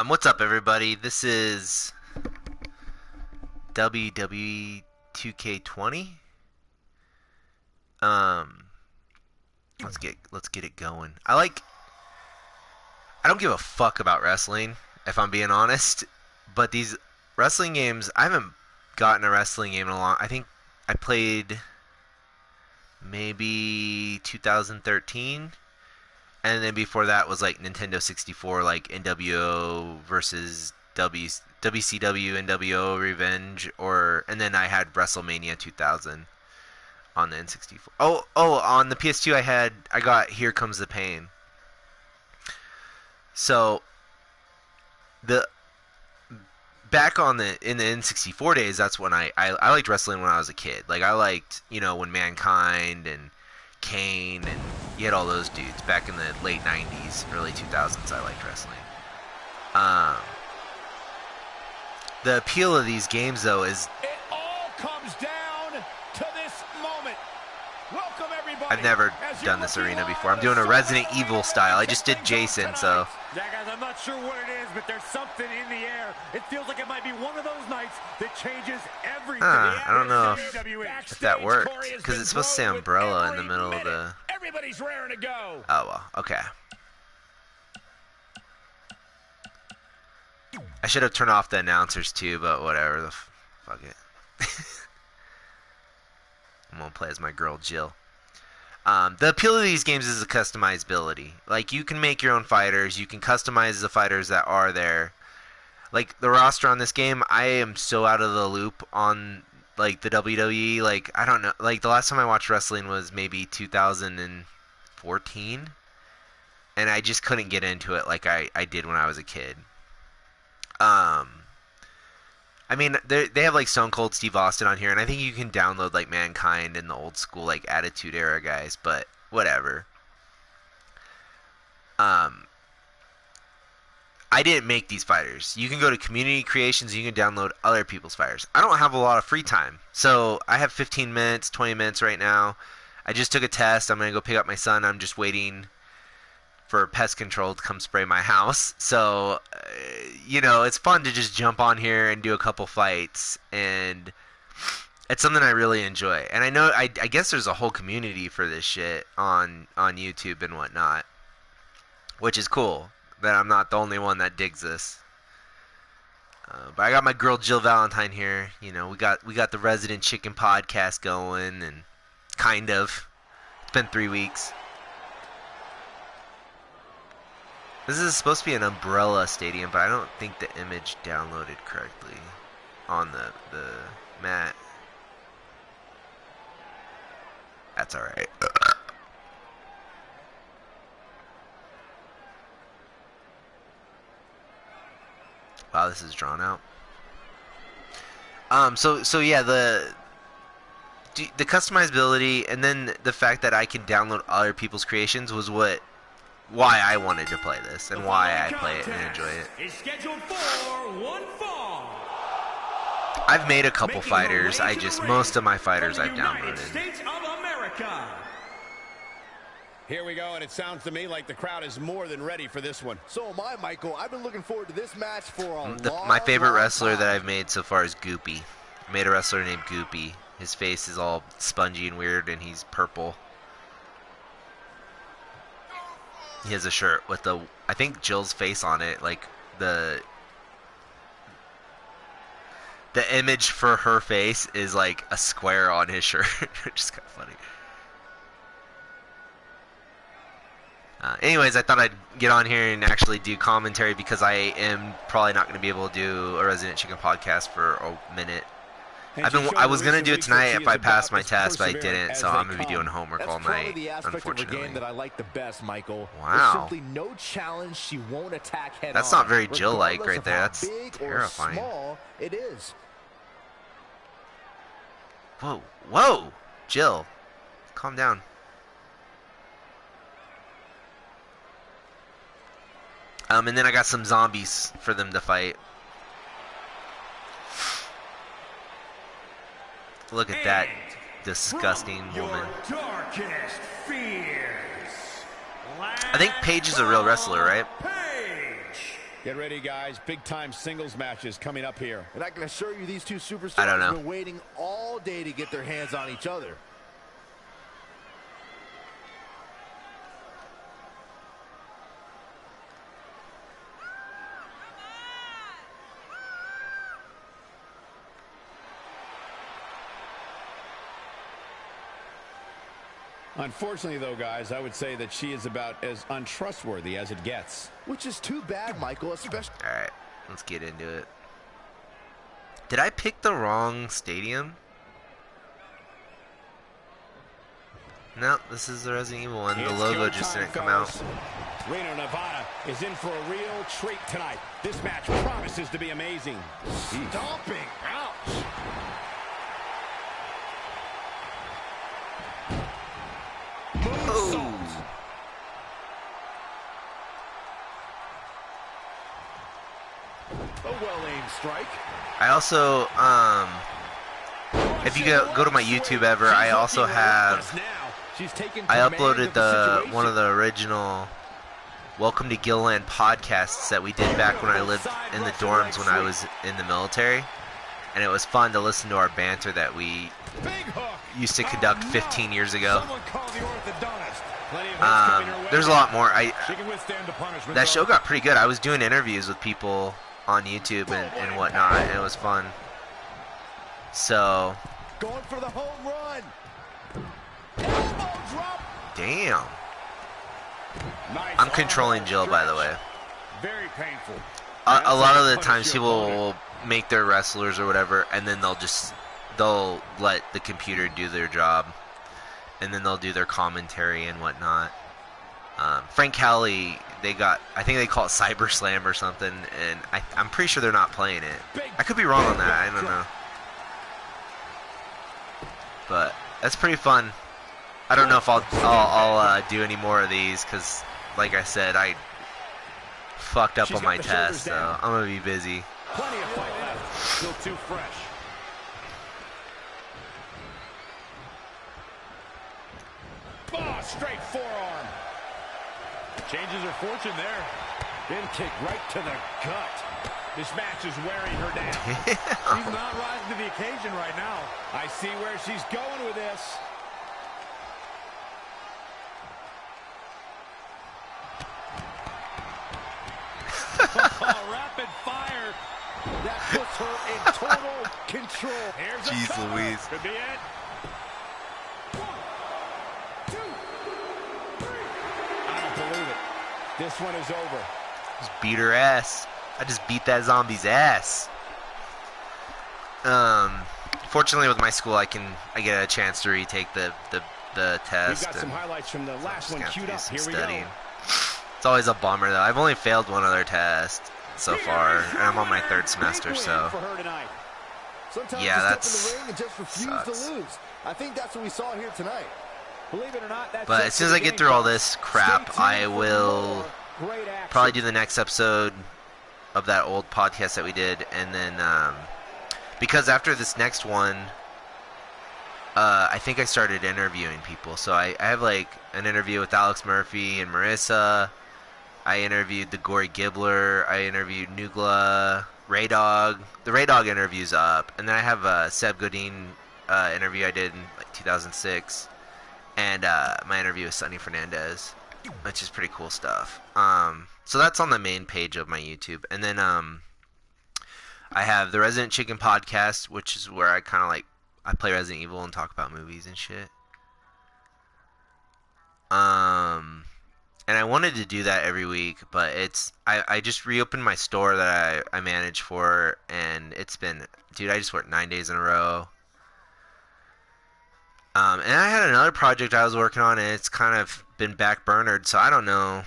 What's up, everybody? This is WWE 2K20. Um, let's get it going. I don't give a fuck about wrestling, if I'm being honest. But these wrestling games, I haven't gotten a wrestling game in a long. I think I played maybe 2013. And then before that was like Nintendo 64, like NWO versus WCW NWO Revenge, and then I had WrestleMania 2000 on the N64. On the PS2 I got Here Comes the Pain. So the back in the N64 days, that's when I liked wrestling when I was a kid. Like I liked, when Mankind and Kane and you had all those dudes back in the late 90s, early 2000s. I liked wrestling. The appeal of these games, though, is it all comes down to this moment. Welcome everybody. I've never done this arena before. I'm doing a Resident Evil style. I just did Jason, so. Yeah, guys, I'm not sure what it is, but there's something in the air. It feels like it might be one of those nights that changes everything. I don't know if that worked, because it's supposed to say umbrella in the middle of the. Everybody's raring to go. Oh well, okay. I should have turned off the announcers too, but whatever. Fuck it. I'm gonna play as my girl Jill. The appeal of these games is the customizability. Like, you can make your own fighters. You can customize the fighters that are there. Like, the roster on this game, I am so out of the loop on, like, the WWE. Like, I don't know. Like, the last time I watched wrestling was maybe 2014. And I just couldn't get into it like I did when I was a kid. I mean, they have, like, Stone Cold Steve Austin on here, and I think you can download, like, Mankind and the old school, like, Attitude Era guys, but whatever. I didn't make these fighters. You can go to Community Creations, and you can download other people's fighters. I don't have a lot of free time, so I have 15 minutes, 20 minutes right now. I just took a test. I'm going to go pick up my son. I'm just waiting for pest control to come spray my house. So, it's fun to just jump on here and do a couple fights, and it's something I really enjoy. And I know, I guess there's a whole community for this shit on YouTube and whatnot, which is cool that I'm not the only one that digs this. But I got my girl Jill Valentine here. We got the Resident Chicken podcast going, and kind of. It's been 3 weeks. This is supposed to be an umbrella stadium, but I don't think the image downloaded correctly on the mat. That's alright. Wow, this is drawn out. So yeah, the customizability, and then the fact that I can download other people's creations was why I wanted to play this, and why I play it and enjoy it. Is scheduled for one fall. I've made a couple fighters. Most of my fighters I've downloaded. States of America. Here we go, and it sounds to me like the crowd is more than ready for this one. So am I, Michael. I've been looking forward to this match for a long My favorite wrestler time. that I've made so far is Goopy. I made a wrestler named Goopy. His face is all spongy and weird, and he's purple. He has a shirt with I think Jill's face on it, like the image for her face is like a square on his shirt, which is kind of funny. Anyways, I thought I'd get on here and actually do commentary, because I am probably not going to be able to do a Resident Chicken podcast for a minute. I was gonna do it tonight if I passed my test, but I didn't, so I'm gonna be doing homework all night, unfortunately. Game that I like the best, Michael. Wow. There's simply no challenge she won't attack head That's on, not very Jill-like right there. regardless of That's how big terrifying. Or small it is. Whoa, Jill, calm down. And then I got some zombies for them to fight. Look at that disgusting woman. I think Paige is a real wrestler, right? Get ready, guys. Big-time singles matches coming up here. And I can assure you these two I superstars don't know. have been waiting all day to get their hands on each other. Unfortunately, though, guys, I would say that she is about as untrustworthy as it gets. Which is too bad, Michael, especially... Alright, let's get into it. Did I pick the wrong stadium? No, this is the Resident Evil one. The It's logo go just time, didn't come fellas. out. Reno, Nevada is in for a real treat tonight. This match promises to be amazing. Stomping. Ouch. Oh. A well-aimed strike. I also, if you go to my YouTube ever, I also have, I uploaded one of the original Welcome to Gilland podcasts that we did back when I lived in the dorms when I was in the military. And it was fun to listen to our banter that we used to conduct 15 years ago. There's a lot more. That show got pretty good. I was doing interviews with people on YouTube and whatnot, and it was fun. So, Going for the home run. Elbow drop. damn. I'm controlling Jill, by the way. Very painful. A lot of the times people will make their wrestlers or whatever, and then they'll let the computer do their job, and then they'll do their commentary and whatnot. Frank Cali, I think they call it Cyber Slam or something, and I'm pretty sure they're not playing it. I could be wrong on that. I don't know. But that's pretty fun. I don't know if I'll do any more of these because, like I said, I fucked up on my test, so I'm gonna be busy. Plenty of fight left. Still too fresh. Oh, straight forearm. Changes her fortune there. Then kick right to the gut. This match is wearing her down. She's not rising to the occasion right now. I see where she's going with this. Rapid fire. That puts her in total control. Here's a Jeez cover. Louise. Could be it. I don't believe it. This one is over. Just beat her ass. I just beat that zombie's ass. Fortunately with my school I get a chance to retake the test. We've got some highlights from the last one queued up. Here we studying. go. It's always a bummer though. I've only failed one other test so far, and I'm on my third semester, so For her tonight. Sometimes yeah, you step in the ring and just refuse sucks. to lose. I think that's what we saw here tonight. Believe it or not, that's But as soon as I get through all this crap, I will probably do the next episode of that old podcast that we did, and then because after this next one, I think I started interviewing people. So I have like an interview with Alex Murphy and Marissa. I interviewed the Gory Gibbler. I interviewed Nugla, Ray Dog. The Ray Dog interview's up, and then I have a Seb Godin interview I did in like 2006, and my interview with Sonny Fernandez, which is pretty cool stuff. So that's on the main page of my YouTube, and then I have the Resident Chicken podcast, which is where I kind of like I play Resident Evil and talk about movies and shit. And I wanted to do that every week, but I just reopened my store that I manage for, and it's been, dude, I just worked 9 days in a row. And I had another project I was working on, and it's kind of been backburnered, so I don't know.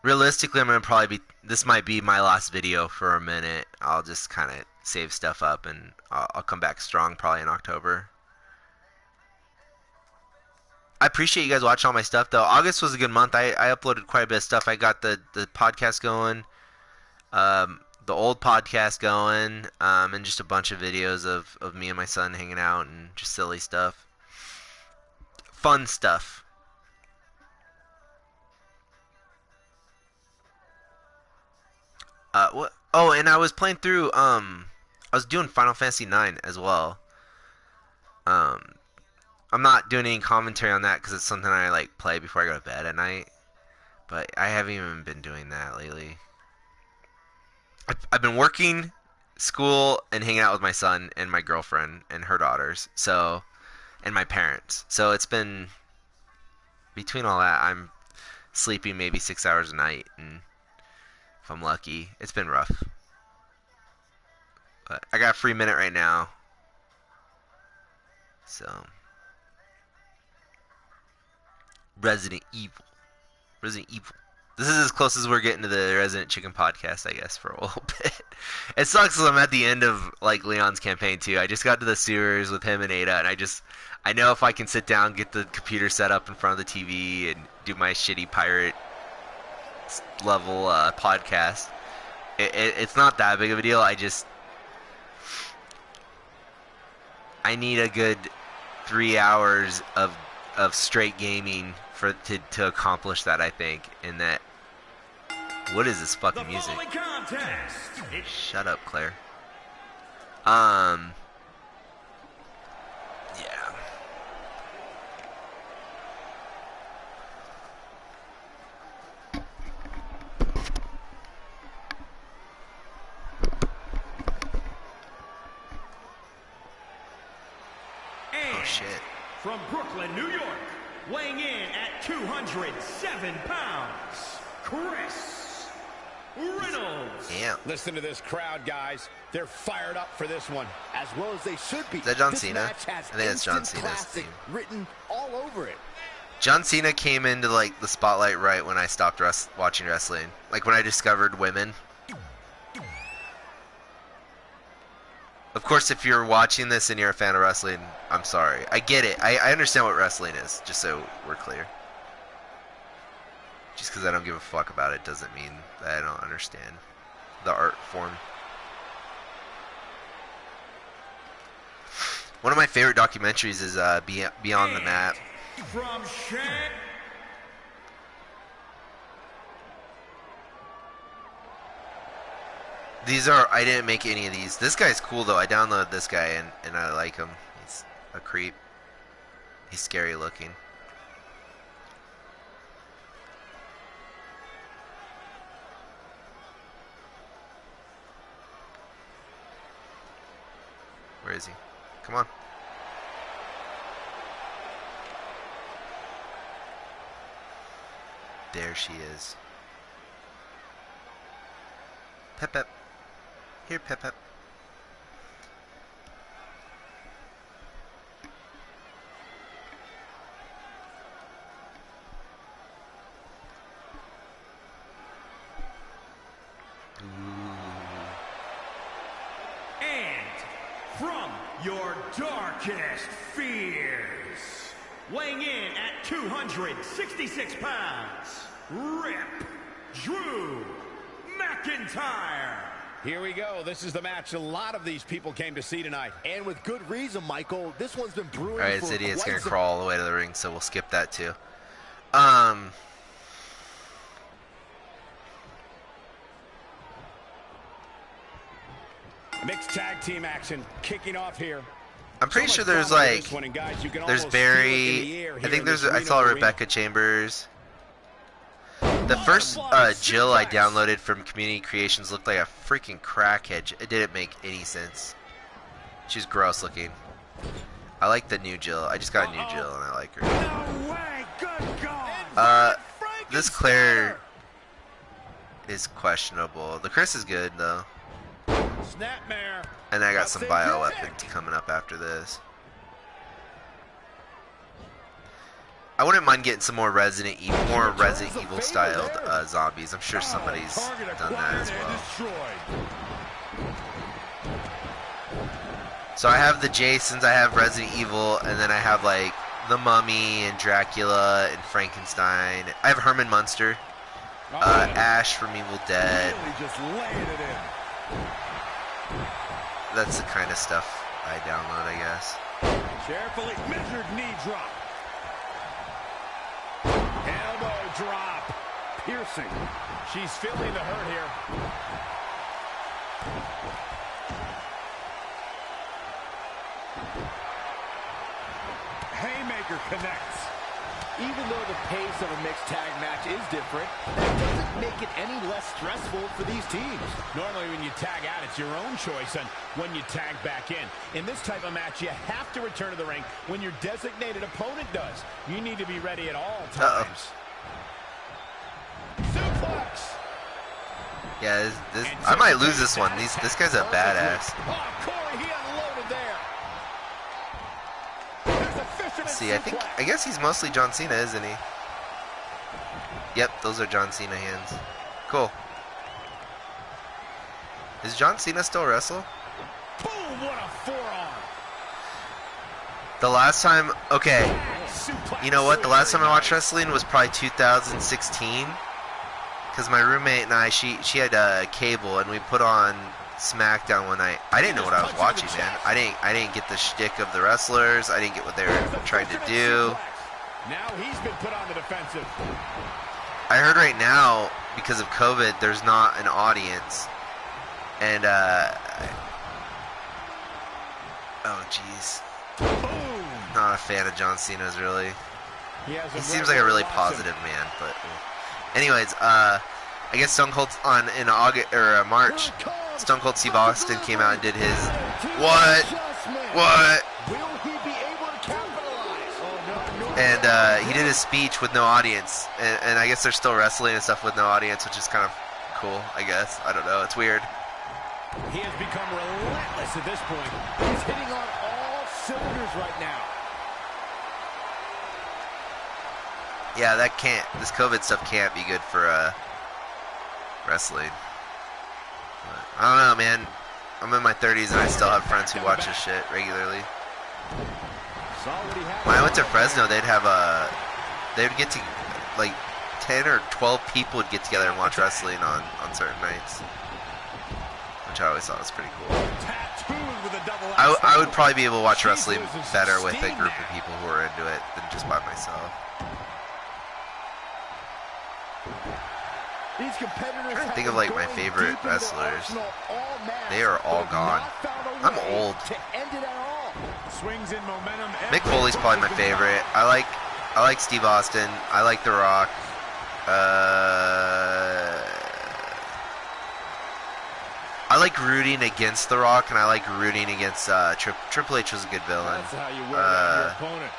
Realistically, I'm going to probably this might be my last video for a minute. I'll just kind of save stuff up, and I'll come back strong probably in October. I appreciate you guys watching all my stuff, though. August was a good month. I uploaded quite a bit of stuff. I got the podcast going, the old podcast going, and just a bunch of videos of me and my son hanging out and just silly stuff. Fun stuff. Oh, and I was playing through. I was doing Final Fantasy 9 as well. Um, I'm not doing any commentary on that because it's something I like play before I go to bed at night. But I haven't even been doing that lately. I've been working, school, and hanging out with my son and my girlfriend and her daughters. So, and my parents. So it's been between all that, I'm sleeping maybe 6 hours a night, and if I'm lucky, it's been rough. But I got a free minute right now, so Resident Evil. Resident Evil. This is as close as we're getting to the Resident Chicken podcast, I guess, for a little bit. It sucks because I'm at the end of like Leon's campaign too. I just got to the sewers with him and Ada, and I know if I can sit down, get the computer set up in front of the TV, and do my shitty pirate level podcast, it's not that big of a deal. I need a good 3 hours of straight gaming to accomplish that, I think. And that, what is this fucking music? Shut up, Claire. Yeah. Oh shit. From Brooklyn, New York, weighing in at 207 pounds, Chris Reynolds. Damn. Listen to this crowd, guys. They're fired up for this one. As well as they should be. Is that John This Cena? match has I think that's John instant Cena's classic team. written all over it. John Cena came into like the spotlight right when I stopped watching wrestling. Like when I discovered women. Of course, if you're watching this and you're a fan of wrestling, I'm sorry. I get it. I understand what wrestling is, just so we're clear. Just because I don't give a fuck about it doesn't mean that I don't understand the art form. One of my favorite documentaries is Beyond the Mat. From Shank. These are, I didn't make any of these. This guy's cool though. I downloaded this guy and I like him. He's a creep. He's scary looking. Where is he? Come on. There she is. Pep Pep. Here, Pep Pep. And from your darkest fears, weighing in at 266 pounds, Rip Drew McIntyre. Here we go. This is the match a lot of these people came to see tonight. And with good reason, Michael. This one's been brewing. Alright, for this idiot's quite gonna some... crawl all the way to the ring, so we'll skip that too. Mixed tag team action kicking off here. I'm pretty So sure much there's drama in like, this one, and guys, you can there's almost feel it in the Barry, air I here think in there's, this I saw Reno arena. Rebecca Chambers. The first Jill I downloaded from Community Creations looked like a freaking crackhead. It didn't make any sense. She's gross looking. I like the new Jill. I just got a new Jill and I like her. No way! Good God! This Claire is questionable. The Chris is good though. Snapmare. And I got some bioweapons coming up after this. I wouldn't mind getting some more Resident Evil styled zombies. I'm sure somebody's done that as well. So I have the Jasons, I have Resident Evil, and then I have like the Mummy and Dracula and Frankenstein. I have Herman Munster, Ash from Evil Dead. Just laying it in. That's the kind of stuff I download, I guess. Carefully measured knee drop. Elbow drop. Piercing. She's feeling the hurt here. Haymaker connects. Even though the pace of a mixed tag match is different, that doesn't make it any less stressful for these teams. Normally when you tag out, it's your own choice on when you tag back in. In this type of match, you have to return to the ring when your designated opponent does. You need to be ready at all times. Suplex! Yeah, I might lose this one. This guy's a badass. Oh, Corey, he unloaded there. See, I guess he's mostly John Cena, isn't he? Yep, those are John Cena hands. Cool. Is John Cena still wrestle? Boom, what a forearm. The last time, okay, you know what? The last time I watched wrestling was probably 2016. Because my roommate and I, she had cable, and we put on SmackDown one night. I didn't know what I was watching, man. I didn't get the shtick of the wrestlers. I didn't get what they were trying to do. Now he's been put on the defensive. I heard right now, because of COVID, there's not an audience. And, oh, jeez. Not a fan of John Cena's, really. He seems like a really positive man, but... Anyways, I guess Stone Cold in August or March, Stone Cold Steve Austin came out and did his what? Will he be able to capitalize? And he did his speech with no audience, and I guess they're still wrestling and stuff with no audience, which is kind of cool. I guess I don't know. It's weird. He has become relentless at this point. He's hitting on all cylinders right now. Yeah, this COVID stuff can't be good for wrestling. But, I don't know, man. I'm in my 30s and I still have friends who watch this shit regularly. When I went to Fresno, they'd get to, like, 10 or 12 people would get together and watch wrestling on certain nights. Which I always thought was pretty cool. I would probably be able to watch wrestling better with a group of people who are into it than just by myself. These competitors I think of like my favorite wrestlers. They are all gone. I'm old. Mick Foley's probably my favorite. I like Steve Austin. I like The Rock. I like rooting against The Rock, and I like rooting against Triple H was a good villain. That's how you wear down your opponent.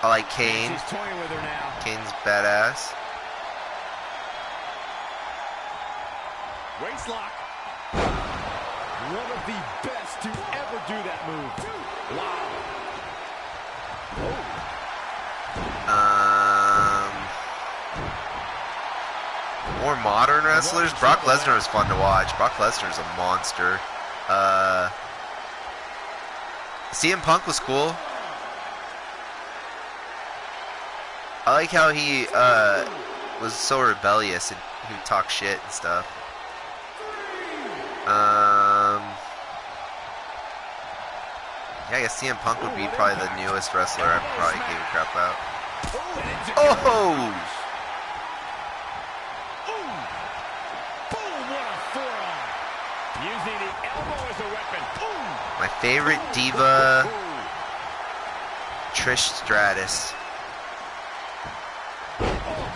I like Kane. He's toying with her now. Kane's badass. Waist lock. One of the best to ever do that move. Wow. More modern wrestlers. Brock Lesnar was fun to watch. Brock Lesnar's a monster. CM Punk was cool. I like how he was so rebellious and he would talk shit and stuff. Yeah, I guess CM Punk would be probably the newest wrestler I probably gave a crap about. Oh! Using the elbow as a weapon. My favorite diva, Trish Stratus.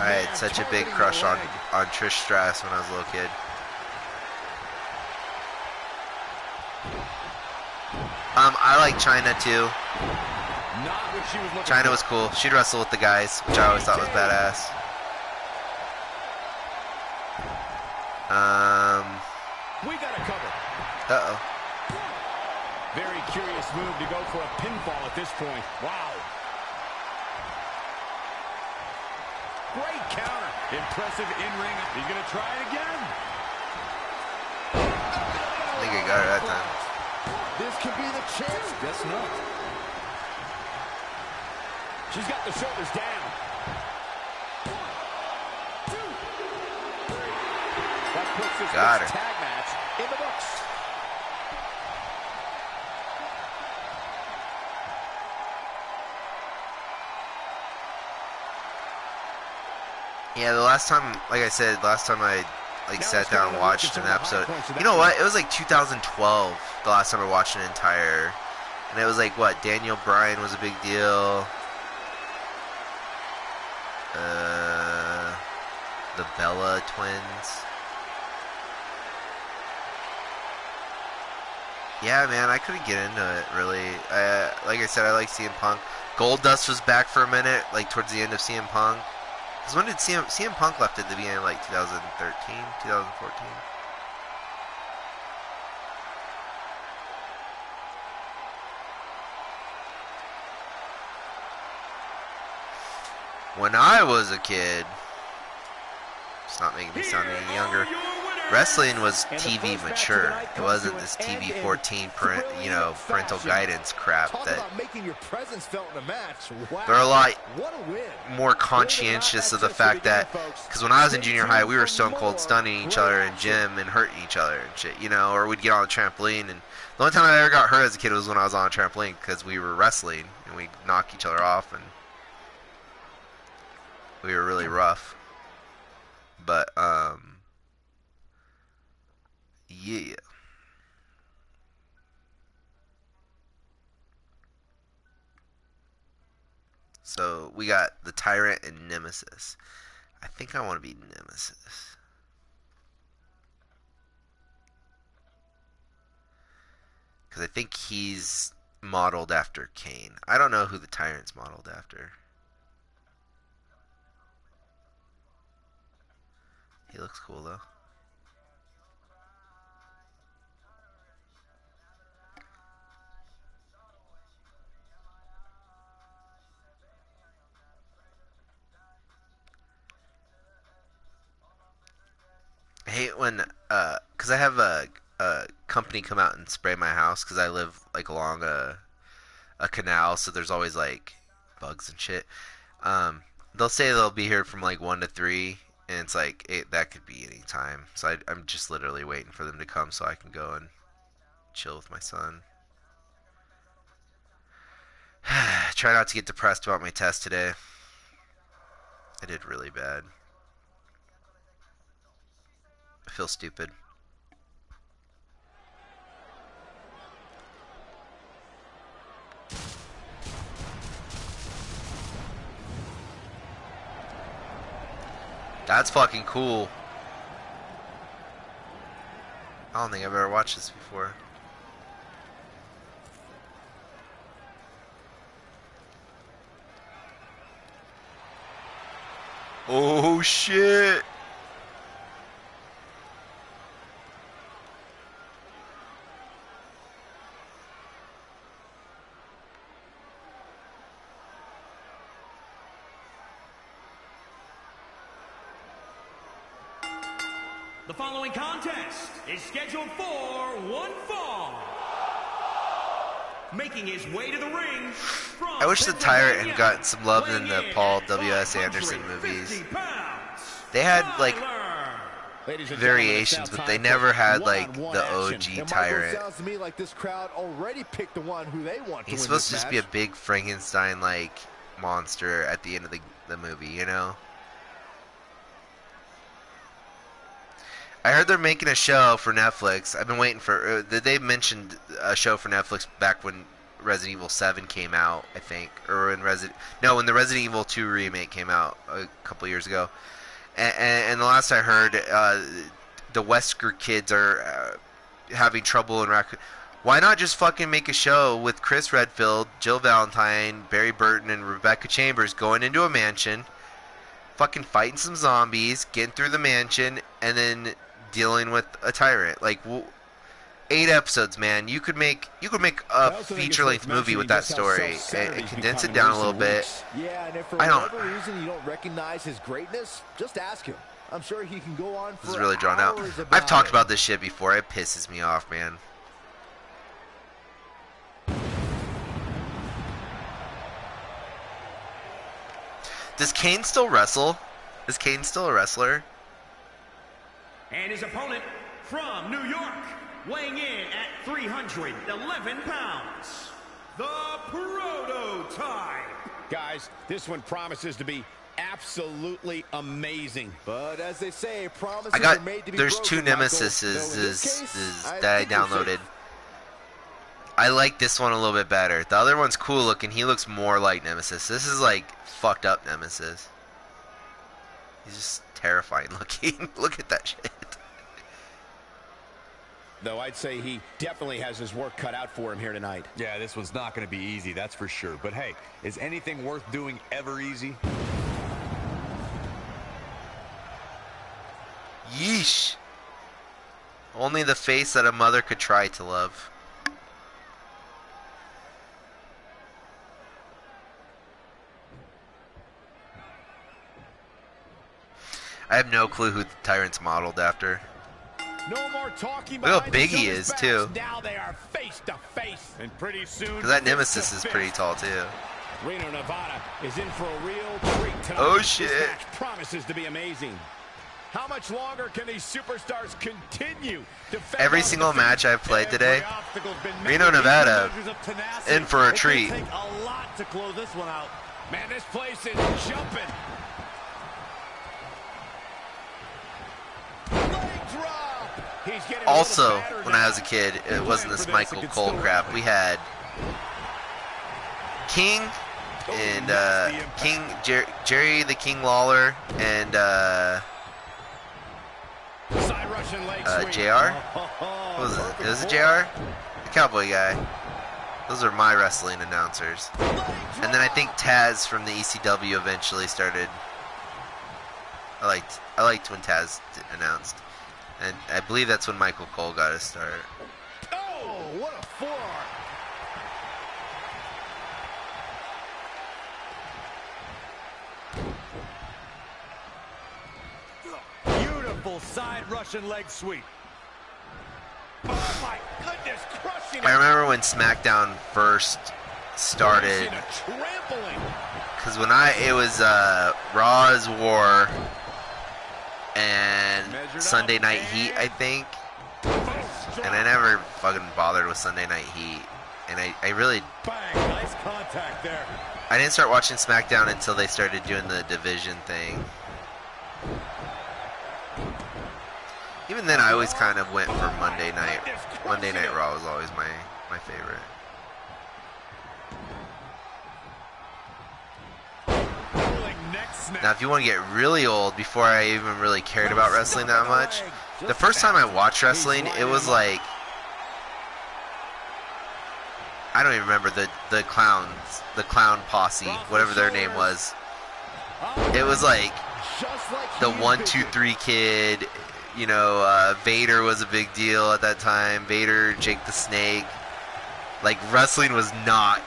I had such a big crush on Trish Stratus when I was a little kid. I like Chyna too. Chyna was cool. She'd wrestle with the guys, which I always thought was badass. We got a cover. Uh-oh. Very curious move to go for a pinfall at this point. Wow. Great counter. Impressive in-ring. He's going to try it again. I think I got her that time. This could be the chance. Guess not. She's got the shoulders down. That puts this Got her. tag match in the books. Yeah, the last time, like I said, last time I like sat down and watched an episode. You know what? It was like 2012 the last time I watched an entire, and it was like what? Daniel Bryan was a big deal. The Bella twins. Yeah, man, I couldn't get into it really. Like I said, I like CM Punk. Goldust was back for a minute, like towards the end of CM Punk. Because when did CM Punk left at the beginning of like 2013, 2014? When I was a kid, it's not making me sound any younger. Wrestling was TV mature. It wasn't this TV 14 parental guidance crap that they're a lot more conscientious of the fact that, because when I was in junior high, we were stone cold stunning each other in gym and hurting each other and shit, or we'd get on the trampoline, and the only time I ever got hurt as a kid was when I was on a trampoline because we were wrestling and we'd knock each other off and we were really rough. But yeah. So we got the Tyrant and Nemesis. I think I want to be Nemesis. Because I think he's modeled after Kane. I don't know who the Tyrant's modeled after. He looks cool though. I hate when, cause I have a company come out and spray my house, cause I live like along a canal, so there's always like bugs and shit. They'll say they'll be here from like 1 to 3, and it's like that could be any time. So I'm just literally waiting for them to come so I can go and chill with my son. Try not to get depressed about my test today. I did really bad. I feel stupid. That's fucking cool. I don't think I've ever watched this before. Oh shit. The following contest is scheduled for one fall. Making his way to the ring from I wish the Tyrant had gotten some love in the Paul W.S. Anderson movies. They had like variations, but they never had like the OG Tyrant. He's supposed to just be a big Frankenstein like monster at the end of the movie, you know? I heard they're making a show for Netflix. I've been waiting for. They mentioned a show for Netflix back when Resident Evil 7 came out, I think, or when when the Resident Evil 2 remake came out a couple years ago. And the last I heard, the Wesker kids are having trouble in Raccoon. Why not just fucking make a show with Chris Redfield, Jill Valentine, Barry Burton, and Rebecca Chambers going into a mansion, fucking fighting some zombies, getting through the mansion, and then dealing with a tyrant. Like 8 episodes, man. You could make a feature-length movie with that story and condense it down a little bit. Yeah, and if for whatever reason you don't recognize his greatness, just ask him. I'm sure he can go on for This is really drawn out. I've talked about this shit before. It pisses me off, man. Does Kane still wrestle? Is Kane still a wrestler? And his opponent from New York, weighing in at 311 pounds, the Prototype. Guys, this one promises to be absolutely amazing. But as they say, promises I got, are made to be there's broken, two Michael. Nemesises Though in this case, that I think you're downloaded. safe. I like this one a little bit better. The other one's cool looking. He looks more like Nemesis. This is like fucked up Nemesis. He's just terrifying looking. Look at that shit. Though I'd say he definitely has his work cut out for him here tonight. Yeah, this one's not going to be easy, that's for sure. But hey, is anything worth doing ever easy? Yeesh. Only the face that a mother could try to love. I have no clue who the Tyrant's modeled after. No more talking. Look how big he is, too. Now they are face to face. And pretty soon, Because that Nemesis is pretty tall, too. Reno, Nevada is in for a real treat tonight. Oh, shit. This match promises to be amazing. How much longer can these superstars continue to Every single match I've played today, Reno, Nevada, in for a treat. Take a lot to close this one out. Man, this place is jumping. Leg drop. He's getting a Also, little battered when I now. was a kid, it wasn't this Michael Cole crap. We had King and Jerry the King Lawler and Side Russian leg sweep. JR. What was it? It was a JR, the cowboy guy. Those are my wrestling announcers. And then I think Taz from the ECW eventually started. I liked when Taz announced, and I believe that's when Michael Cole got his start. Oh, what a forearm. Beautiful side Russian leg sweep. Oh my goodness, crushing I it. remember when SmackDown first started, A trampling. because when it was Raw's War and Sunday Night Heat, I think, and I never fucking bothered with Sunday Night Heat, and I really, Bang, nice contact there. I didn't start watching SmackDown until they started doing the division thing. Even then, I always kind of went for Monday Night. Monday Night Raw was always my favorite. Rolling neck snap. Now, if you want to get really old, before I even really cared about wrestling that much, the first time I watched wrestling, it was like, I don't even remember the clowns, the clown posse, whatever their name was. It was like Just like the he 1, 2, envisioned. 3 kid. You know, Vader was a big deal at that time. Vader, Jake the Snake. Like, wrestling was not.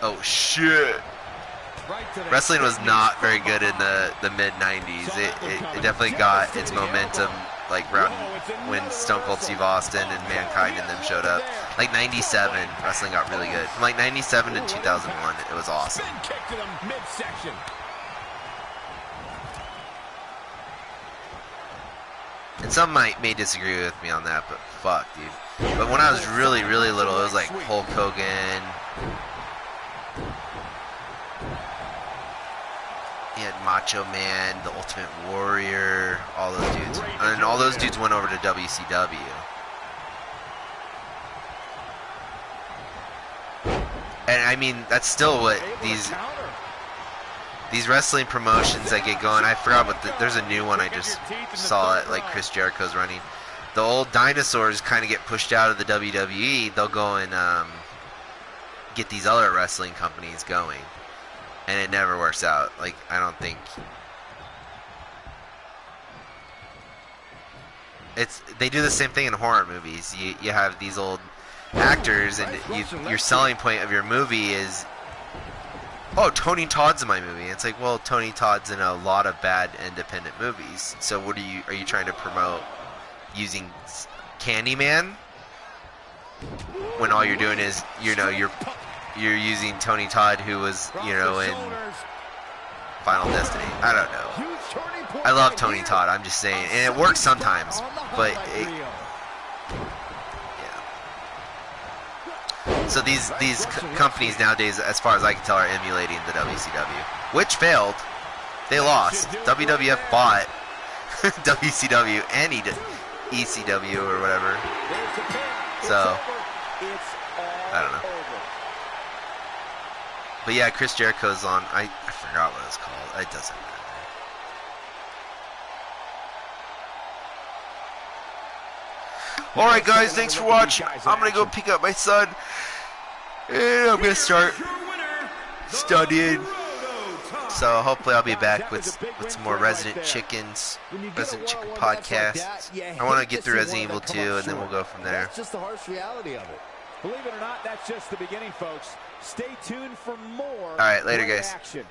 Oh shit! Wrestling was not very good in the mid '90s. It definitely got its momentum like around when Stone Cold Steve Austin and Mankind and them showed up. Like '97, wrestling got really good. From like '97 to 2001, it was awesome. Spin kick to the midsection. And some may disagree with me on that, but fuck, dude. But when I was really, really little, it was like Hulk Hogan. He had Macho Man, The Ultimate Warrior, all those dudes. And all those dudes went over to WCW. And I mean, that's still what these wrestling promotions that get going. I forgot what there's a new one I just saw it, like Chris Jericho's running. The old dinosaurs kind of get pushed out of the WWE. They'll go and get these other wrestling companies going, and it never works out. Like, I don't think they do the same thing in horror movies. You have these old actors, and your selling point of your movie is, oh, Tony Todd's in my movie. It's like, well, Tony Todd's in a lot of bad independent movies. So what are you trying to promote using Candyman? When all you're doing is, you know, you're using Tony Todd, who was, you know, in Final Destiny. I don't know. I love Tony Todd, I'm just saying. And it works sometimes, but so these companies nowadays, as far as I can tell, are emulating the WCW, which failed. They lost. WWF bought WCW and ECW or whatever. So, I don't know. But yeah, Chris Jericho's on. I forgot what it's called. It doesn't matter. Alright guys, thanks for watching. I'm going to go pick up my son. And I'm going to start studying. So hopefully I'll be back with some more Resident Chicken podcasts. I want to get through Resident Evil 2 and then we'll go from there. That's just the harsh reality of it. Believe it or not, that's just the beginning, folks. Stay tuned for more. Alright, later guys. Action.